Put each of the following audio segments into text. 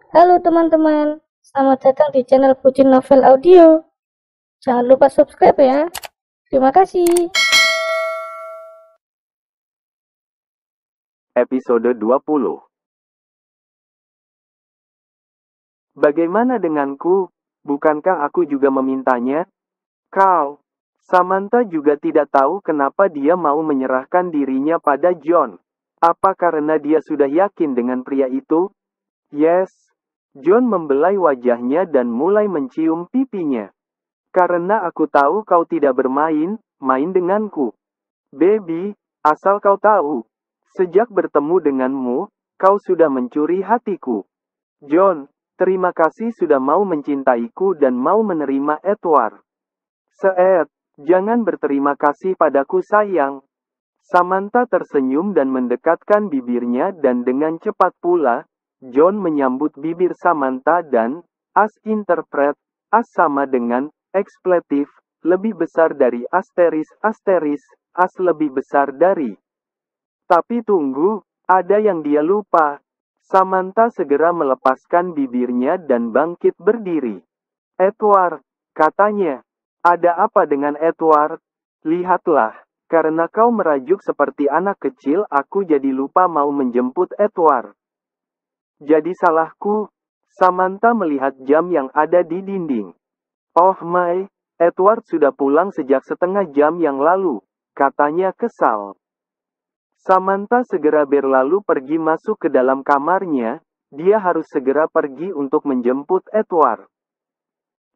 Halo teman-teman, selamat datang di channel Bucin Novel Audio. Jangan lupa subscribe ya. Terima kasih. Episode 20. Bagaimana denganku? Bukankah aku juga memintanya? Kau. Samantha juga tidak tahu kenapa dia mau menyerahkan dirinya pada John. Apa karena dia sudah yakin dengan pria itu? Yes. John membelai wajahnya dan mulai mencium pipinya. Karena aku tahu kau tidak main denganku. Baby, asal kau tahu. Sejak bertemu denganmu, kau sudah mencuri hatiku. John, terima kasih sudah mau mencintaiku dan mau menerima Edward. Jangan berterima kasih padaku sayang. Samantha tersenyum dan mendekatkan bibirnya dan dengan cepat pula, John menyambut bibir Samantha dan, as interpret, as sama dengan, ekspletif, lebih besar dari asteris, as lebih besar dari. Tapi tunggu, ada yang dia lupa. Samantha segera melepaskan bibirnya dan bangkit berdiri. Edward, katanya. Ada apa dengan Edward? Lihatlah, karena kau merajuk seperti anak kecil aku jadi lupa mau menjemput Edward. Jadi salahku. Samantha melihat jam yang ada di dinding. Oh my, Edward sudah pulang sejak setengah jam yang lalu, katanya kesal. Samantha segera berlalu pergi masuk ke dalam kamarnya, dia harus segera pergi untuk menjemput Edward.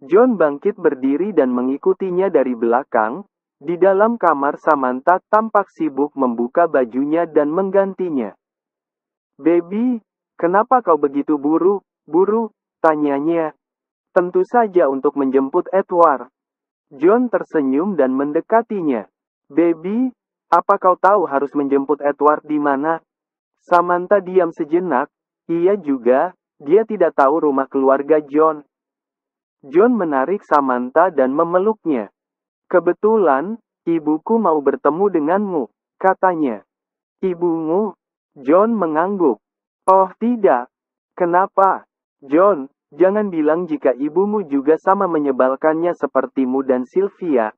John bangkit berdiri dan mengikutinya dari belakang. Di dalam kamar Samantha tampak sibuk membuka bajunya dan menggantinya. Baby, kenapa kau begitu buru, tanyanya. Tentu saja untuk menjemput Edward. John tersenyum dan mendekatinya. Baby, apa kau tahu harus menjemput Edward di mana? Samantha diam sejenak. Iya juga, dia tidak tahu rumah keluarga John. John menarik Samantha dan memeluknya. Kebetulan, ibuku mau bertemu denganmu, katanya. Ibumu? John mengangguk. Oh tidak. Kenapa? John, jangan bilang jika ibumu juga sama menyebalkannya sepertimu dan Sylvia.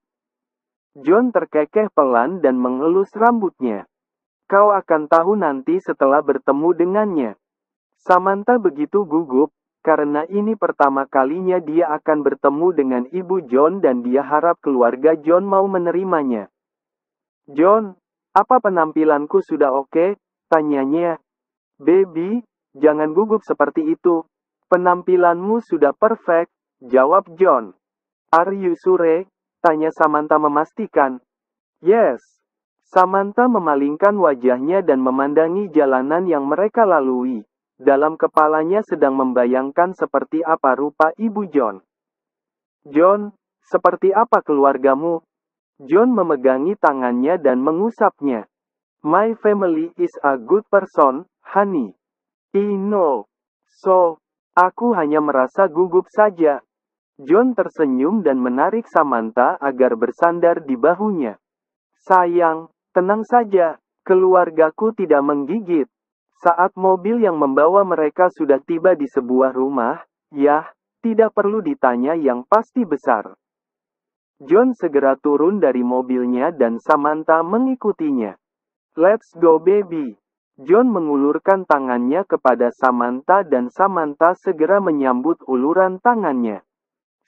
John terkekeh pelan dan mengelus rambutnya. Kau akan tahu nanti setelah bertemu dengannya. Samantha begitu gugup, karena ini pertama kalinya dia akan bertemu dengan ibu John dan dia harap keluarga John mau menerimanya. John, apa penampilanku sudah oke? Tanyanya. Baby, jangan gugup seperti itu. Penampilanmu sudah perfect, jawab John. Are you sure? Tanya Samantha memastikan. Yes. Samantha memalingkan wajahnya dan memandangi jalanan yang mereka lalui. Dalam kepalanya sedang membayangkan seperti apa rupa ibu John. John, seperti apa keluargamu? John memegangi tangannya dan mengusapnya. My family is a good person, honey. I know. So, aku hanya merasa gugup saja. John tersenyum dan menarik Samantha agar bersandar di bahunya. Sayang, tenang saja, keluargaku tidak menggigit. Saat mobil yang membawa mereka sudah tiba di sebuah rumah, yah, tidak perlu ditanya yang pasti besar. John segera turun dari mobilnya dan Samantha mengikutinya. Let's go baby. John mengulurkan tangannya kepada Samantha dan Samantha segera menyambut uluran tangannya.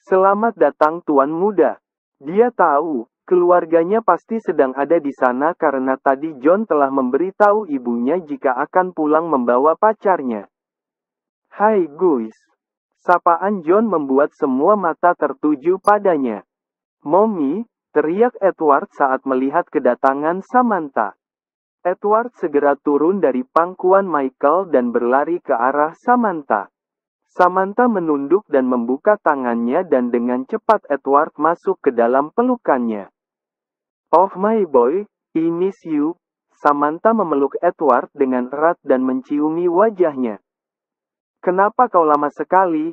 Selamat datang tuan muda. Dia tahu, keluarganya pasti sedang ada di sana karena tadi John telah memberitahu ibunya jika akan pulang membawa pacarnya. Hai guys. Sapaan John membuat semua mata tertuju padanya. Mommy, teriak Edward saat melihat kedatangan Samantha. Edward segera turun dari pangkuan Michael dan berlari ke arah Samantha. Samantha menunduk dan membuka tangannya dan dengan cepat Edward masuk ke dalam pelukannya. Oh my boy, I miss you. Samantha memeluk Edward dengan erat dan menciumi wajahnya. Kenapa kau lama sekali?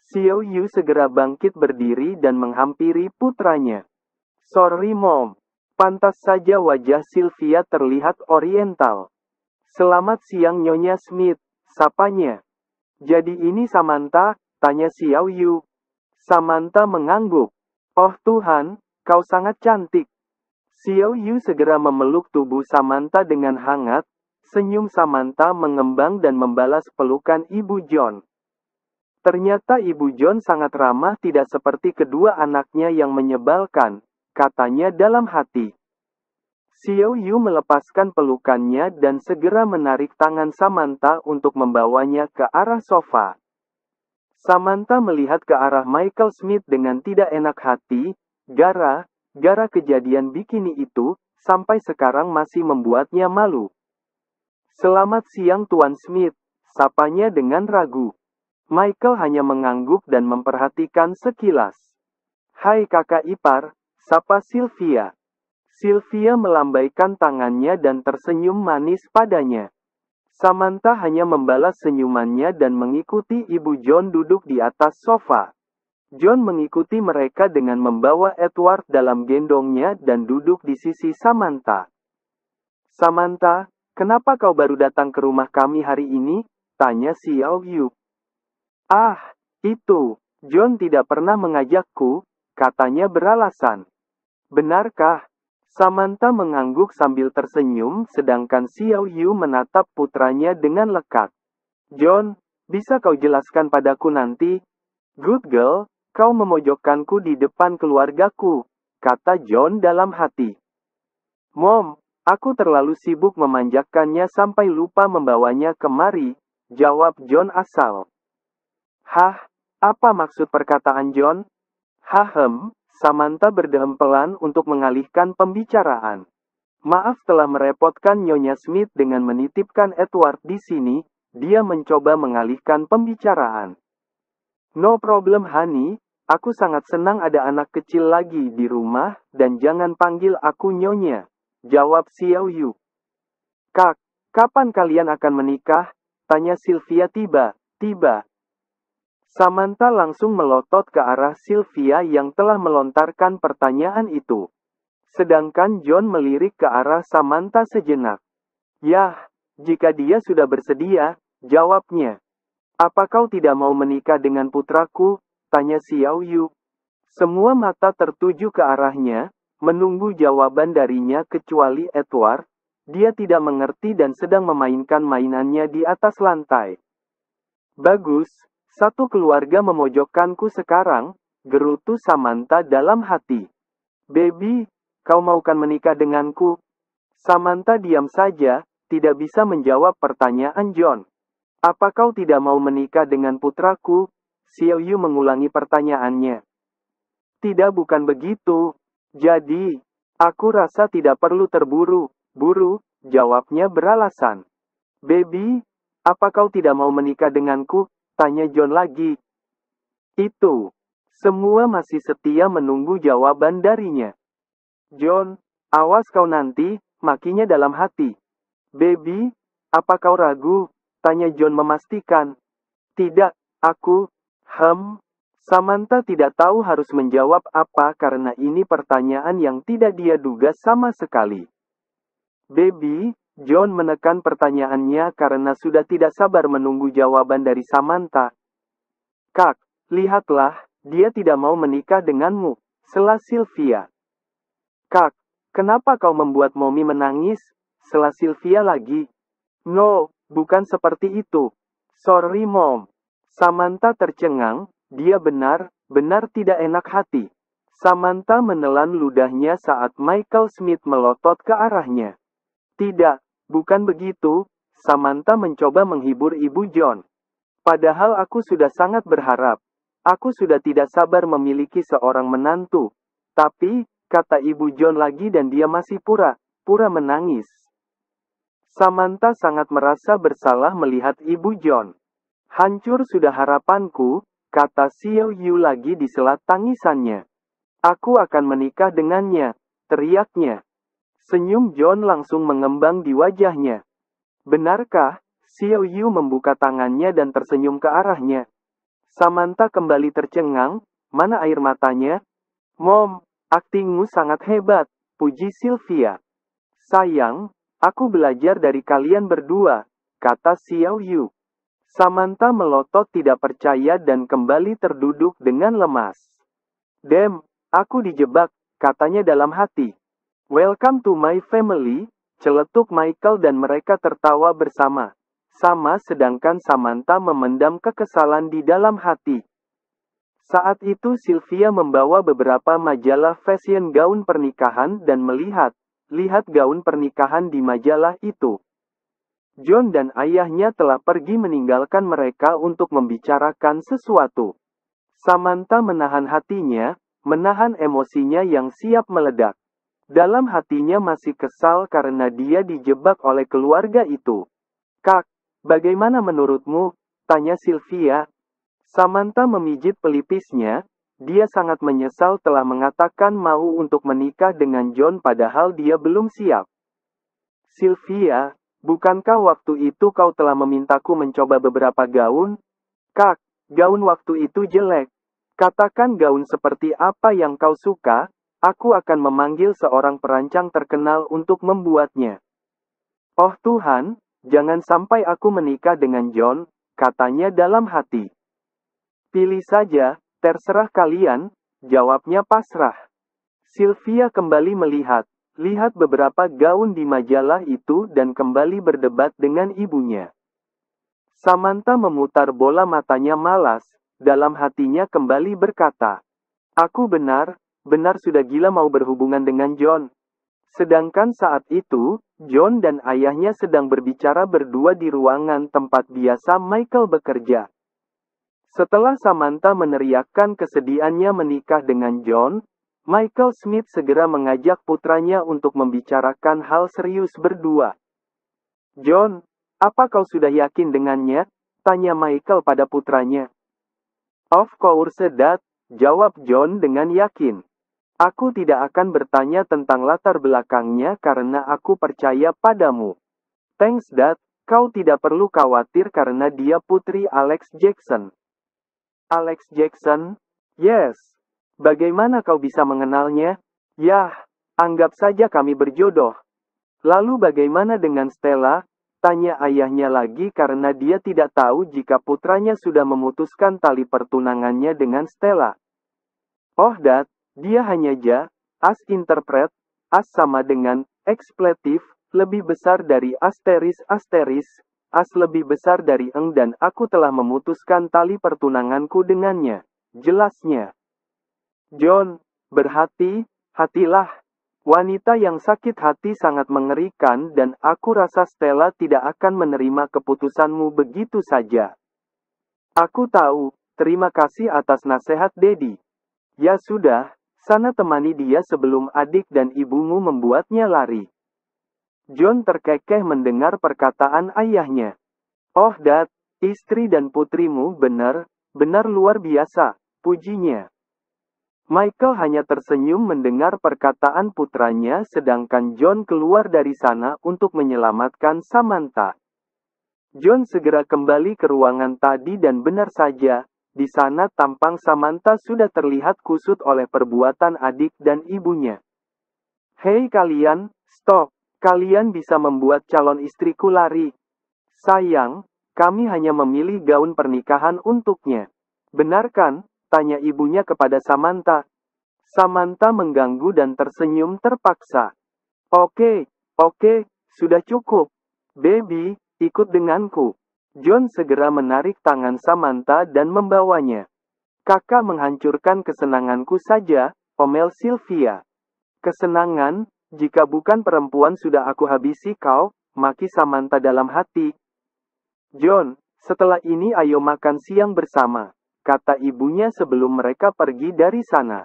Xiao Yu segera bangkit berdiri dan menghampiri putranya. Sorry mom. Pantas saja wajah Sylvia terlihat oriental. Selamat siang Nyonya Smith, sapanya. Jadi ini Samantha? Tanya Xiao Yu. Samantha mengangguk. Oh Tuhan, kau sangat cantik. Xiao Yu segera memeluk tubuh Samantha dengan hangat. Senyum Samantha mengembang dan membalas pelukan Ibu John. Ternyata Ibu John sangat ramah, tidak seperti kedua anaknya yang menyebalkan, katanya dalam hati. Xiao Yu melepaskan pelukannya dan segera menarik tangan Samantha untuk membawanya ke arah sofa. Samantha melihat ke arah Michael Smith dengan tidak enak hati. Gara kejadian bikini itu, sampai sekarang masih membuatnya malu. Selamat siang Tuan Smith, sapanya dengan ragu. Michael hanya mengangguk dan memperhatikan sekilas. Hai kakak ipar, sapa Sylvia. Sylvia melambaikan tangannya dan tersenyum manis padanya. Samantha hanya membalas senyumannya dan mengikuti Ibu John duduk di atas sofa. John mengikuti mereka dengan membawa Edward dalam gendongnya dan duduk di sisi Samantha. Samantha, kenapa kau baru datang ke rumah kami hari ini? Tanya Xiao Yu. Ah, itu, John tidak pernah mengajakku, katanya beralasan. Benarkah? Samantha mengangguk sambil tersenyum, sedangkan Xiao Yu menatap putranya dengan lekat. John, bisa kau jelaskan padaku nanti? Good girl, kau memojokkanku di depan keluargaku, kata John dalam hati. Mom, aku terlalu sibuk memanjakannya sampai lupa membawanya kemari, jawab John asal. Hah, apa maksud perkataan John? Hahem. Samantha berdehem pelan untuk mengalihkan pembicaraan. Maaf telah merepotkan Nyonya Smith dengan menitipkan Edward di sini, dia mencoba mengalihkan pembicaraan. No problem honey, aku sangat senang ada anak kecil lagi di rumah, dan jangan panggil aku Nyonya, jawab Xiao Yu. Kak, kapan kalian akan menikah? Tanya Sylvia tiba-tiba. Samantha langsung melotot ke arah Sylvia yang telah melontarkan pertanyaan itu. Sedangkan John melirik ke arah Samantha sejenak. Yah, jika dia sudah bersedia, jawabnya. Apa kau tidak mau menikah dengan putraku? Tanya Xiao Yu. Semua mata tertuju ke arahnya, menunggu jawaban darinya kecuali Edward. Dia tidak mengerti dan sedang memainkan mainannya di atas lantai. Bagus. Satu keluarga memojokkanku sekarang, gerutu Samantha dalam hati. Baby, kau maukan menikah denganku? Samantha diam saja, tidak bisa menjawab pertanyaan John. Apa kau tidak mau menikah dengan putraku? Xiao Yu mengulangi pertanyaannya. Tidak, bukan begitu. Jadi, aku rasa tidak perlu terburu-buru, jawabnya beralasan. Baby, apa kau tidak mau menikah denganku? Tanya John lagi. Itu. Semua masih setia menunggu jawaban darinya. John, awas kau nanti, makinya dalam hati. Baby, apa kau ragu? Tanya John memastikan. Tidak, aku. Samantha tidak tahu harus menjawab apa karena ini pertanyaan yang tidak dia duga sama sekali. Baby, John menekan pertanyaannya karena sudah tidak sabar menunggu jawaban dari Samantha. Kak, lihatlah, dia tidak mau menikah denganmu, sela Sylvia. Kak, kenapa kau membuat Mommy menangis? Sela Sylvia lagi. No, bukan seperti itu. Sorry Mom. Samantha tercengang, dia benar tidak enak hati. Samantha menelan ludahnya saat Michael Smith melotot ke arahnya. Tidak. Bukan begitu, Samantha mencoba menghibur Ibu John. Padahal aku sudah sangat berharap. Aku sudah tidak sabar memiliki seorang menantu. Tapi, kata Ibu John lagi dan dia masih pura-pura menangis. Samantha sangat merasa bersalah melihat Ibu John. Hancur sudah harapanku, kata Xiao Yu lagi di sela tangisannya. Aku akan menikah dengannya, teriaknya. Senyum John langsung mengembang di wajahnya. Benarkah? Xiao Yu membuka tangannya dan tersenyum ke arahnya. Samantha kembali tercengang, mana air matanya? Mom, aktingmu sangat hebat, puji Sylvia. Sayang, aku belajar dari kalian berdua, kata Xiao Yu. Samantha melotot tidak percaya dan kembali terduduk dengan lemas. Damn, aku dijebak, katanya dalam hati. Welcome to my family, celetuk Michael dan mereka tertawa bersama. Sedangkan Samantha memendam kekesalan di dalam hati. Saat itu Sylvia membawa beberapa majalah fashion gaun pernikahan dan lihat gaun pernikahan di majalah itu. John dan ayahnya telah pergi meninggalkan mereka untuk membicarakan sesuatu. Samantha menahan hatinya, menahan emosinya yang siap meledak. Dalam hatinya masih kesal karena dia dijebak oleh keluarga itu. Kak, bagaimana menurutmu? Tanya Sylvia. Samantha memijit pelipisnya, dia sangat menyesal telah mengatakan mau untuk menikah dengan John padahal dia belum siap. Sylvia, bukankah waktu itu kau telah memintaku mencoba beberapa gaun? Kak, gaun waktu itu jelek. Katakan gaun seperti apa yang kau suka, aku akan memanggil seorang perancang terkenal untuk membuatnya. Oh Tuhan, jangan sampai aku menikah dengan John, katanya dalam hati. Pilih saja, terserah kalian, jawabnya pasrah. Sylvia kembali lihat beberapa gaun di majalah itu dan kembali berdebat dengan ibunya. Samantha memutar bola matanya malas, dalam hatinya kembali berkata, aku benar sudah gila mau berhubungan dengan John. Sedangkan saat itu, John dan ayahnya sedang berbicara berdua di ruangan tempat biasa Michael bekerja. Setelah Samantha meneriakkan kesediaannya menikah dengan John, Michael Smith segera mengajak putranya untuk membicarakan hal serius berdua. John, apa kau sudah yakin dengannya? Tanya Michael pada putranya. Of course Dad, jawab John dengan yakin. Aku tidak akan bertanya tentang latar belakangnya karena aku percaya padamu. Thanks Dad, kau tidak perlu khawatir karena dia putri Alex Jackson. Alex Jackson? Yes. Bagaimana kau bisa mengenalnya? Yah, anggap saja kami berjodoh. Lalu bagaimana dengan Stella? Tanya ayahnya lagi karena dia tidak tahu jika putranya sudah memutuskan tali pertunangannya dengan Stella. Oh Dad, dia hanya as interpret, as sama dengan, ekspletif, lebih besar dari asteris, as lebih besar dari eng dan aku telah memutuskan tali pertunanganku dengannya, jelasnya. John, hatilah. Wanita yang sakit hati sangat mengerikan dan aku rasa Stella tidak akan menerima keputusanmu begitu saja. Aku tahu, terima kasih atas nasihat Daddy. Ya sudah, sana temani dia sebelum adik dan ibumu membuatnya lari. John terkekeh mendengar perkataan ayahnya. Oh Dad, istri dan putrimu benar luar biasa, pujinya. Michael hanya tersenyum mendengar perkataan putranya sedangkan John keluar dari sana untuk menyelamatkan Samantha. John segera kembali ke ruangan tadi dan benar saja, di sana tampang Samantha sudah terlihat kusut oleh perbuatan adik dan ibunya. Hei kalian, stop, kalian bisa membuat calon istriku lari. Sayang, kami hanya memilih gaun pernikahan untuknya. Benar kan? Tanya ibunya kepada Samantha. Samantha mengganggu dan tersenyum terpaksa. Oke, sudah cukup. Baby, ikut denganku. John segera menarik tangan Samantha dan membawanya. Kakak menghancurkan kesenanganku saja, omel Sylvia. Kesenangan, jika bukan perempuan sudah aku habisi kau, maki Samantha dalam hati. John, setelah ini ayo makan siang bersama, kata ibunya sebelum mereka pergi dari sana.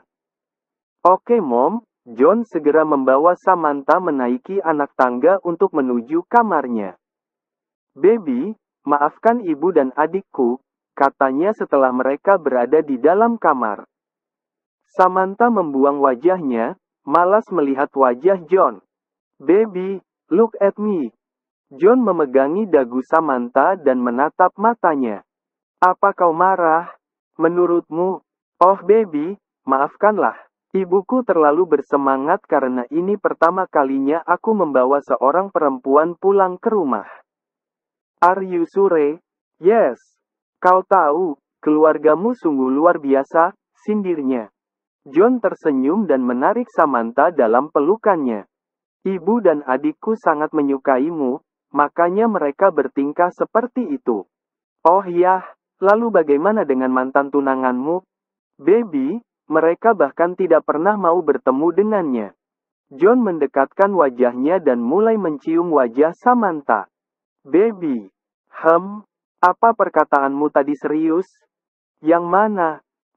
Oke Mom, John segera membawa Samantha menaiki anak tangga untuk menuju kamarnya. Baby, maafkan ibu dan adikku, katanya setelah mereka berada di dalam kamar. Samantha membuang wajahnya, malas melihat wajah John. Baby, look at me. John memegangi dagu Samantha dan menatap matanya. Apa kau marah? Menurutmu? Oh baby, maafkanlah. Ibuku terlalu bersemangat karena ini pertama kalinya aku membawa seorang perempuan pulang ke rumah. Are you sure? Yes, kau tahu, keluargamu sungguh luar biasa, sindirnya. John tersenyum dan menarik Samantha dalam pelukannya. Ibu dan adikku sangat menyukaimu, makanya mereka bertingkah seperti itu. Oh ya, lalu bagaimana dengan mantan tunanganmu? Baby, mereka bahkan tidak pernah mau bertemu dengannya. John mendekatkan wajahnya dan mulai mencium wajah Samantha. Baby, apa perkataanmu tadi serius? Yang mana?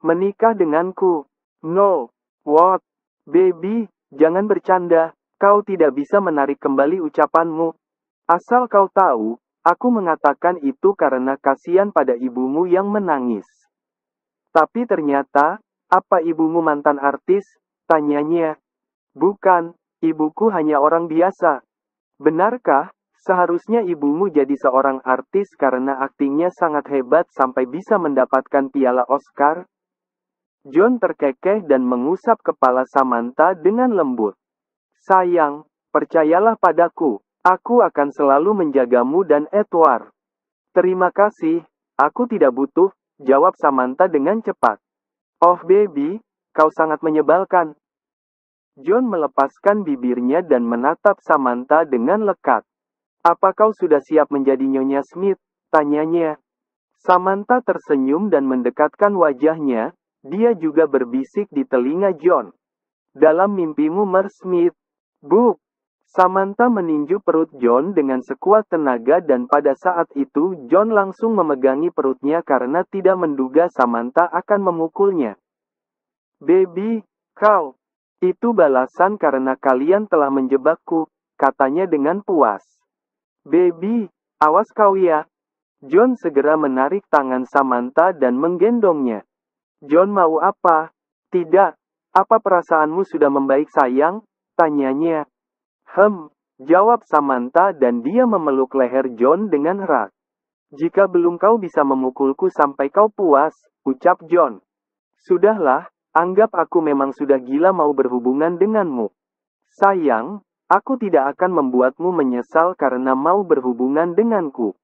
Menikah denganku? No, what? Baby, jangan bercanda, kau tidak bisa menarik kembali ucapanmu. Asal kau tahu, aku mengatakan itu karena kasihan pada ibumu yang menangis. Tapi ternyata, apa ibumu mantan artis? Tanyanya. Bukan, ibuku hanya orang biasa. Benarkah? Seharusnya ibumu jadi seorang artis karena aktingnya sangat hebat sampai bisa mendapatkan piala Oscar. John terkekeh dan mengusap kepala Samantha dengan lembut. Sayang, percayalah padaku, aku akan selalu menjagamu dan Edward. Terima kasih, aku tidak butuh, jawab Samantha dengan cepat. Oh baby, kau sangat menyebalkan. John melepaskan bibirnya dan menatap Samantha dengan lekat. Apa kau sudah siap menjadi Nyonya Smith? Tanyanya. Samantha tersenyum dan mendekatkan wajahnya, dia juga berbisik di telinga John. Dalam mimpimu Smith. Buk. Samantha meninju perut John dengan sekuat tenaga dan pada saat itu John langsung memegangi perutnya karena tidak menduga Samantha akan memukulnya. Baby, kau. Itu balasan karena kalian telah menjebakku, katanya dengan puas. Baby, awas kau ya. John segera menarik tangan Samantha dan menggendongnya. John mau apa? Tidak. Apa perasaanmu sudah membaik sayang? Tanyanya. Jawab Samantha dan dia memeluk leher John dengan erat. Jika belum kau bisa memukulku sampai kau puas, ucap John. Sudahlah, anggap aku memang sudah gila mau berhubungan denganmu. Sayang, aku tidak akan membuatmu menyesal karena mau berhubungan denganku.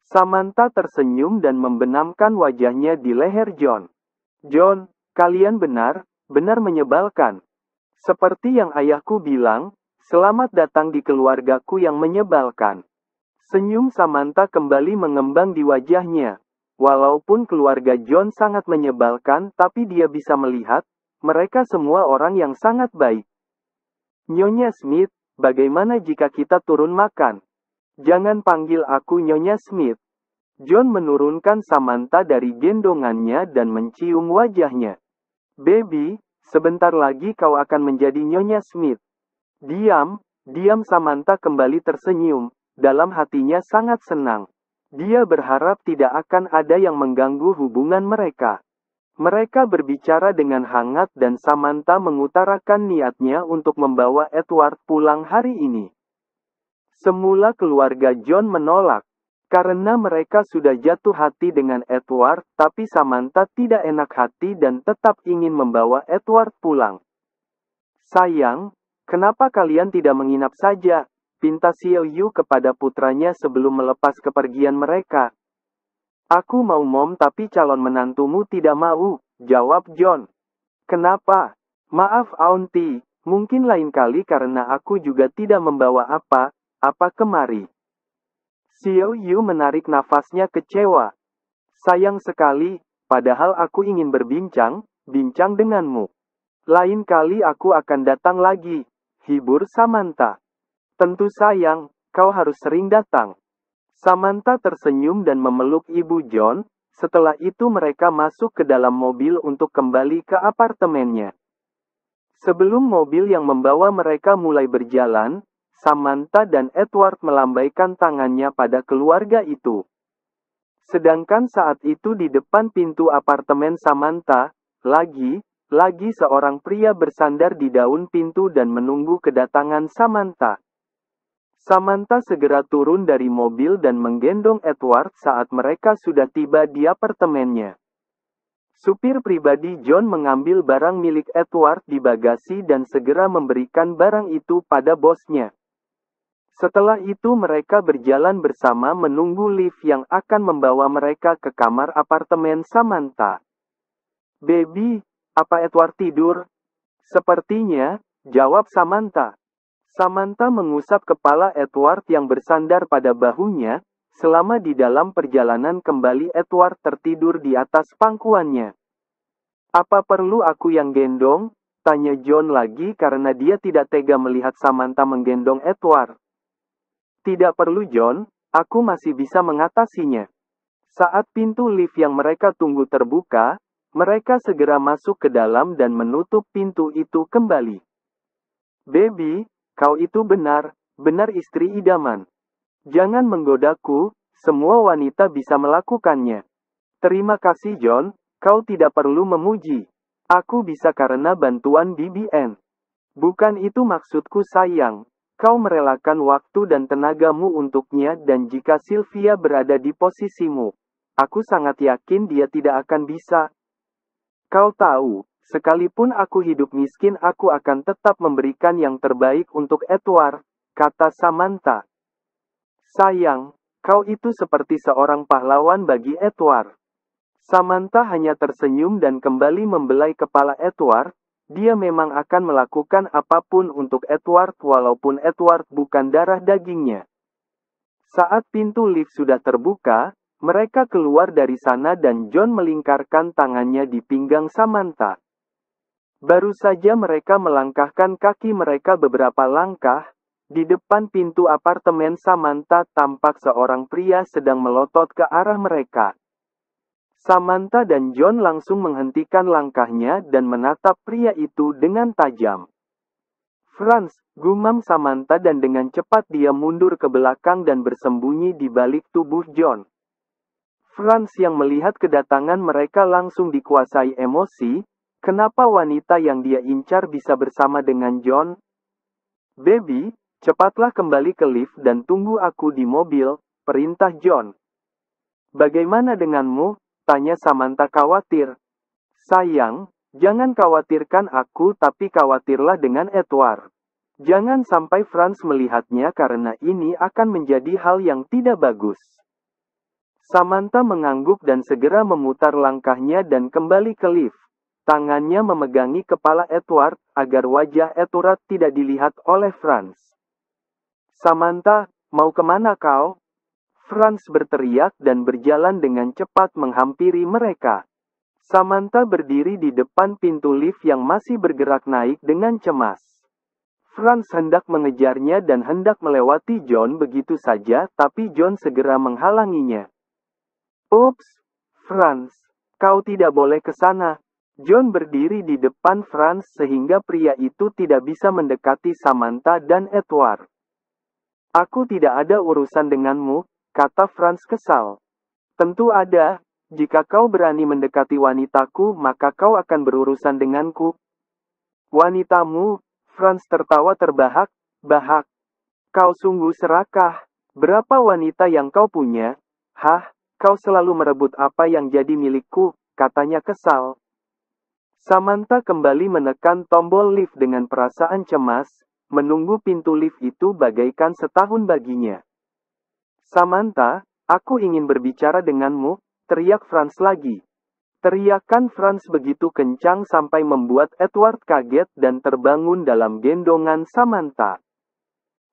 Samantha tersenyum dan membenamkan wajahnya di leher John. John, kalian benar menyebalkan. Seperti yang ayahku bilang, selamat datang di keluargaku yang menyebalkan. Senyum Samantha kembali mengembang di wajahnya. Walaupun keluarga John sangat menyebalkan, tapi dia bisa melihat, mereka semua orang yang sangat baik. Nyonya Smith, bagaimana jika kita turun makan? Jangan panggil aku Nyonya Smith. John menurunkan Samantha dari gendongannya dan mencium wajahnya. Baby, sebentar lagi kau akan menjadi Nyonya Smith. Diam Samantha kembali tersenyum, dalam hatinya sangat senang. Dia berharap tidak akan ada yang mengganggu hubungan mereka. Mereka berbicara dengan hangat dan Samantha mengutarakan niatnya untuk membawa Edward pulang hari ini. Semula keluarga John menolak, karena mereka sudah jatuh hati dengan Edward, tapi Samantha tidak enak hati dan tetap ingin membawa Edward pulang. Sayang, kenapa kalian tidak menginap saja? Pinta Xiao Yu kepada putranya sebelum melepas kepergian mereka. Aku mau mom tapi calon menantumu tidak mau, jawab John. Kenapa? Maaf Auntie, mungkin lain kali karena aku juga tidak membawa apa kemari. Xiao Yu menarik nafasnya kecewa. Sayang sekali, padahal aku ingin bincang denganmu. Lain kali aku akan datang lagi, hibur Samantha. Tentu sayang, kau harus sering datang. Samantha tersenyum dan memeluk ibu John, setelah itu mereka masuk ke dalam mobil untuk kembali ke apartemennya. Sebelum mobil yang membawa mereka mulai berjalan, Samantha dan Edward melambaikan tangannya pada keluarga itu. Sedangkan saat itu di depan pintu apartemen Samantha, lagi seorang pria bersandar di daun pintu dan menunggu kedatangan Samantha. Samantha segera turun dari mobil dan menggendong Edward saat mereka sudah tiba di apartemennya. Supir pribadi John mengambil barang milik Edward di bagasi dan segera memberikan barang itu pada bosnya. Setelah itu mereka berjalan bersama menunggu lift yang akan membawa mereka ke kamar apartemen Samantha. "Baby, apa Edward tidur?" "Sepertinya," jawab Samantha. Samantha mengusap kepala Edward yang bersandar pada bahunya. Selama di dalam perjalanan kembali Edward tertidur di atas pangkuannya. "Apa perlu aku yang gendong?" tanya John lagi karena dia tidak tega melihat Samantha menggendong Edward. "Tidak perlu John, aku masih bisa mengatasinya." Saat pintu lift yang mereka tunggu terbuka, mereka segera masuk ke dalam dan menutup pintu itu kembali. "Baby, kau itu benar istri idaman. Jangan menggodaku, semua wanita bisa melakukannya." "Terima kasih John, kau tidak perlu memuji. Aku bisa karena bantuan BBN. Bukan itu maksudku sayang. Kau merelakan waktu dan tenagamu untuknya dan jika Sylvia berada di posisimu, aku sangat yakin dia tidak akan bisa. Kau tahu, sekalipun aku hidup miskin aku akan tetap memberikan yang terbaik untuk Edward," kata Samantha. "Sayang, kau itu seperti seorang pahlawan bagi Edward." Samantha hanya tersenyum dan kembali membelai kepala Edward. Dia memang akan melakukan apapun untuk Edward walaupun Edward bukan darah dagingnya. Saat pintu lift sudah terbuka, mereka keluar dari sana dan John melingkarkan tangannya di pinggang Samantha. Baru saja mereka melangkahkan kaki mereka beberapa langkah, di depan pintu apartemen Samantha tampak seorang pria sedang melotot ke arah mereka. Samantha dan John langsung menghentikan langkahnya dan menatap pria itu dengan tajam. "Franz," gumam Samantha dan dengan cepat dia mundur ke belakang dan bersembunyi di balik tubuh John. Franz yang melihat kedatangan mereka langsung dikuasai emosi. Kenapa wanita yang dia incar bisa bersama dengan John? "Baby, cepatlah kembali ke lift dan tunggu aku di mobil," perintah John. "Bagaimana denganmu?" tanya Samantha khawatir. "Sayang, jangan khawatirkan aku tapi khawatirlah dengan Edward. Jangan sampai Franz melihatnya karena ini akan menjadi hal yang tidak bagus." Samantha mengangguk dan segera memutar langkahnya dan kembali ke lift. Tangannya memegangi kepala Edward agar wajah Edward tidak dilihat oleh Franz. "Samantha, mau kemana kau?" Franz berteriak dan berjalan dengan cepat menghampiri mereka. Samantha berdiri di depan pintu lift yang masih bergerak naik dengan cemas. Franz hendak mengejarnya dan hendak melewati John begitu saja tapi John segera menghalanginya. "Ups, Franz, kau tidak boleh ke sana." John berdiri di depan Franz sehingga pria itu tidak bisa mendekati Samantha dan Edward. "Aku tidak ada urusan denganmu," kata Franz kesal. "Tentu ada, jika kau berani mendekati wanitaku maka kau akan berurusan denganku." "Wanitamu?" Franz tertawa terbahak-bahak. "Kau sungguh serakah. Berapa wanita yang kau punya?" "Hah, kau selalu merebut apa yang jadi milikku," katanya kesal. Samantha kembali menekan tombol lift dengan perasaan cemas, menunggu pintu lift itu bagaikan setahun baginya. "Samantha, aku ingin berbicara denganmu," teriak Franz lagi. Teriakan Franz begitu kencang sampai membuat Edward kaget dan terbangun dalam gendongan Samantha.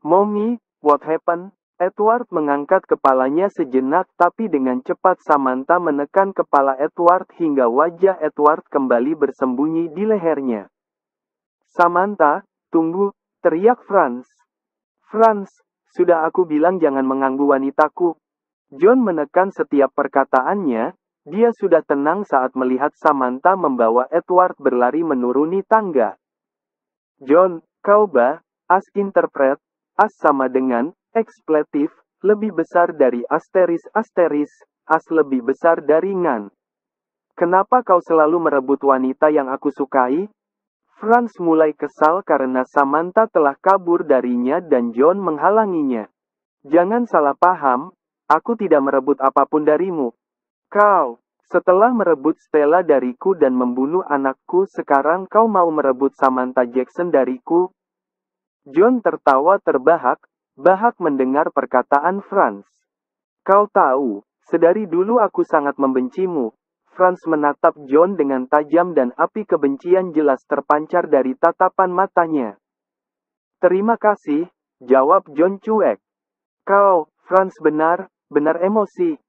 "Mommy, what happened?" Edward mengangkat kepalanya sejenak tapi dengan cepat Samantha menekan kepala Edward hingga wajah Edward kembali bersembunyi di lehernya. "Samantha, tunggu," teriak Franz. "Franz, sudah aku bilang jangan mengganggu wanitaku." John menekan setiap perkataannya. Dia sudah tenang saat melihat Samantha membawa Edward berlari menuruni tangga. "John, kau as interpret, as sama dengan, ekspletif, lebih besar dari asteris, as lebih besar dari ngan. Kenapa kau selalu merebut wanita yang aku sukai?" Franz mulai kesal karena Samantha telah kabur darinya dan John menghalanginya. "Jangan salah paham, aku tidak merebut apapun darimu. Kau, setelah merebut Stella dariku dan membunuh anakku sekarang kau mau merebut Samantha Jackson dariku?" John tertawa terbahak, Bahak mendengar perkataan Franz. Kau tahu, sedari dulu aku sangat membencimu. Franz menatap John dengan tajam dan api kebencian jelas terpancar dari tatapan matanya. Terima kasih, jawab John cuek. Kau, Franz benar emosi.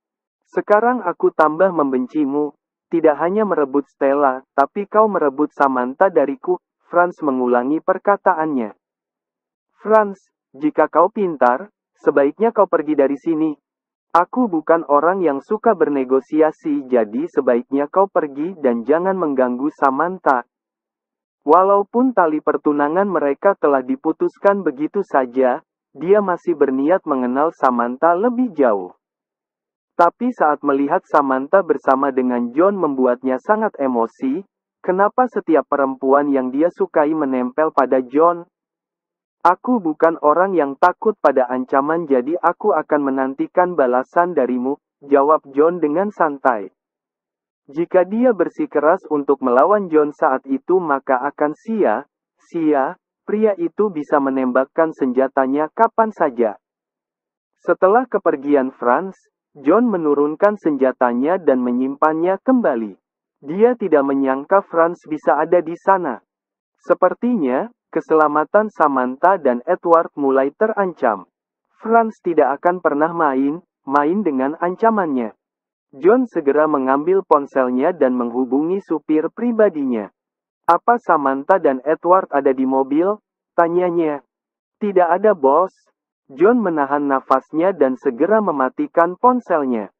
Sekarang aku tambah membencimu. Tidak hanya merebut Stella, tapi kau merebut Samantha dariku. Franz mengulangi perkataannya. Franz, jika kau pintar, sebaiknya kau pergi dari sini. Aku bukan orang yang suka bernegosiasi, jadi sebaiknya kau pergi dan jangan mengganggu Samantha. Walaupun tali pertunangan mereka telah diputuskan begitu saja, dia masih berniat mengenal Samantha lebih jauh. Tapi saat melihat Samantha bersama dengan John membuatnya sangat emosi, kenapa setiap perempuan yang dia sukai menempel pada John? Aku bukan orang yang takut pada ancaman, jadi aku akan menantikan balasan darimu, jawab John dengan santai. Jika dia bersikeras untuk melawan John saat itu maka akan sia-sia, pria itu bisa menembakkan senjatanya kapan saja. Setelah kepergian Franz, John menurunkan senjatanya dan menyimpannya kembali. Dia tidak menyangka Franz bisa ada di sana. Sepertinya, keselamatan Samantha dan Edward mulai terancam. Franz tidak akan pernah main dengan ancamannya. John segera mengambil ponselnya dan menghubungi supir pribadinya. Apa Samantha dan Edward ada di mobil? Tanyanya. Tidak ada, bos. John menahan nafasnya dan segera mematikan ponselnya.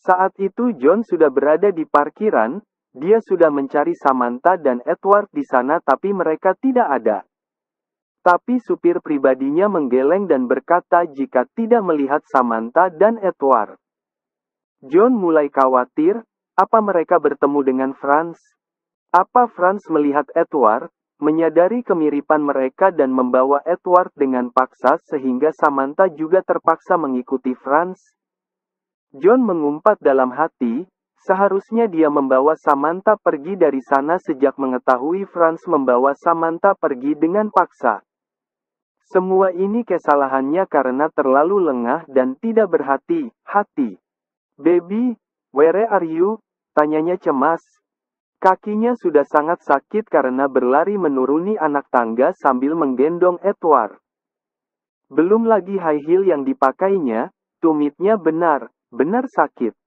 Saat itu John sudah berada di parkiran, dia sudah mencari Samantha dan Edward di sana tapi mereka tidak ada. Tapi supir pribadinya menggeleng dan berkata jika tidak melihat Samantha dan Edward. John mulai khawatir, apa mereka bertemu dengan Franz? Apa Franz melihat Edward? Menyadari kemiripan mereka dan membawa Edward dengan paksa sehingga Samantha juga terpaksa mengikuti Franz. John mengumpat dalam hati, seharusnya dia membawa Samantha pergi dari sana sejak mengetahui Franz membawa Samantha pergi dengan paksa. Semua ini kesalahannya karena terlalu lengah dan tidak berhati-hati. Baby, where are you? Tanyanya cemas. Kakinya sudah sangat sakit karena berlari menuruni anak tangga sambil menggendong Edward. Belum lagi high heel yang dipakainya, tumitnya benar sakit.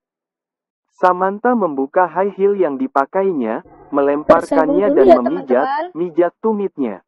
Samantha membuka high heel yang dipakainya, melemparkannya dan memijat tumitnya.